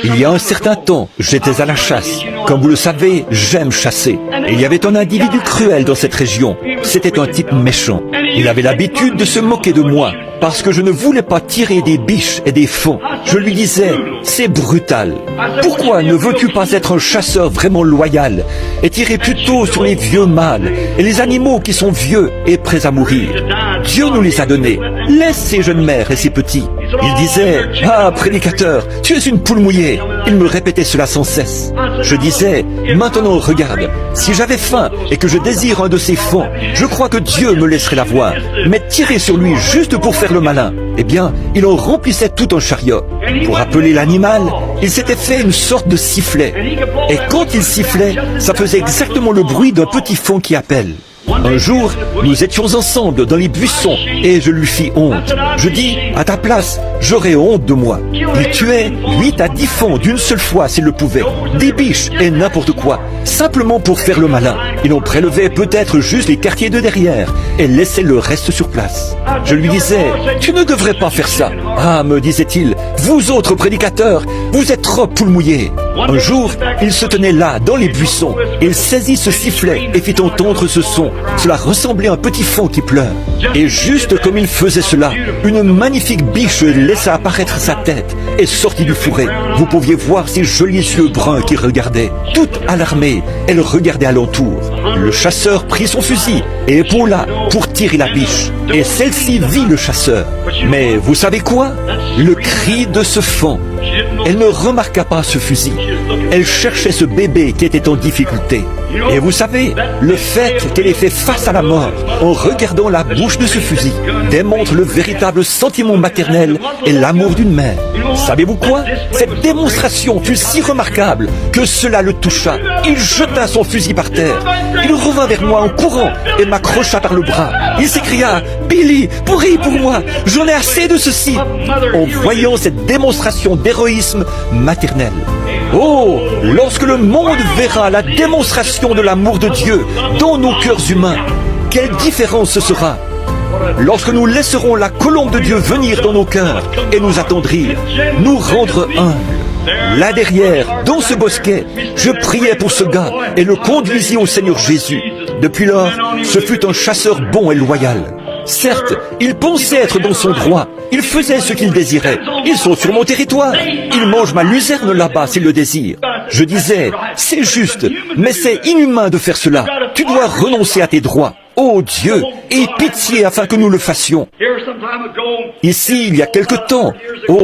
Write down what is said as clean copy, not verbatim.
Il y a un certain temps, j'étais à la chasse. Comme vous le savez, j'aime chasser. Et il y avait un individu cruel dans cette région. C'était un type méchant. Il avait l'habitude de se moquer de moi, parce que je ne voulais pas tirer des biches et des fauns. Je lui disais, c'est brutal. Pourquoi ne veux-tu pas être un chasseur vraiment loyal et tirer plutôt sur les vieux mâles et les animaux qui sont vieux et prêts à mourir? Dieu nous les a donnés. Laisse ces jeunes mères et ces petits. Il disait, ah, prédicateur, tu es une poule mouillée. Il me répétait cela sans cesse. Je disais, maintenant regarde, si j'avais faim et que je désire un de ces fauns, je crois que Dieu me laisserait l'avoir. Mais tirer sur lui juste pour faire le malin, eh bien, il en remplissait tout un chariot. Pour appeler l'animal, il s'était fait une sorte de sifflet. Et quand il sifflait, ça faisait exactement le bruit d'un petit faon qui appelle. Un jour, nous étions ensemble dans les buissons et je lui fis honte. Je dis, à ta place, j'aurais honte de moi. Il tuait 8 à 10 fauns d'une seule fois s'il le pouvait. Des biches et n'importe quoi, simplement pour faire le malin. Il en prélevait peut-être juste les quartiers de derrière et laissait le reste sur place. Je lui disais, tu ne devrais pas faire ça. Ah, me disait-il, vous autres prédicateurs, vous êtes trop poules mouillées. Un jour, il se tenait là, dans les buissons. Il saisit ce sifflet et fit entendre ce son. Cela ressemblait à un petit faon qui pleure. Et juste comme il faisait cela, une magnifique biche laissa apparaître sa tête et sortit du fourré. Vous pouviez voir ses jolis yeux bruns qui regardaient. Toute alarmée, elle regardait alentour. Le chasseur prit son fusil et épaula pour tirer la biche. Et celle-ci vit le chasseur. Mais vous savez quoi? Le cri de ce faon. Elle ne remarqua pas ce fusil. Elle cherchait ce bébé qui était en difficulté. Et vous savez, le fait qu'elle ait fait face à la mort en regardant la bouche de ce fusil démontre le véritable sentiment maternel et l'amour d'une mère. Savez-vous quoi? Cette démonstration fut si remarquable que cela le toucha. Il jeta son fusil par terre. Il revint vers moi en courant et m'accrocha par le bras. Il s'écria, « Billy, prie pour moi, j'en ai assez de ceci !» en voyant cette démonstration d'héroïsme maternel. Oh, lorsque le monde verra la démonstration de l'amour de Dieu dans nos cœurs humains, quelle différence ce sera! Lorsque nous laisserons la colombe de Dieu venir dans nos cœurs et nous attendrir, nous rendre humbles. Là derrière, dans ce bosquet, je priais pour ce gars et le conduisis au Seigneur Jésus. Depuis lors, ce fut un chasseur bon et loyal. Certes, il pensait être dans son droit. Il faisait ce qu'il désirait. Ils sont sur mon territoire. Ils mangent ma luzerne là-bas s'ils le désirent. Je disais, c'est juste, mais c'est inhumain de faire cela. Tu dois renoncer à tes droits. Oh Dieu, aie pitié afin que nous le fassions. Ici, il y a quelque temps, oh,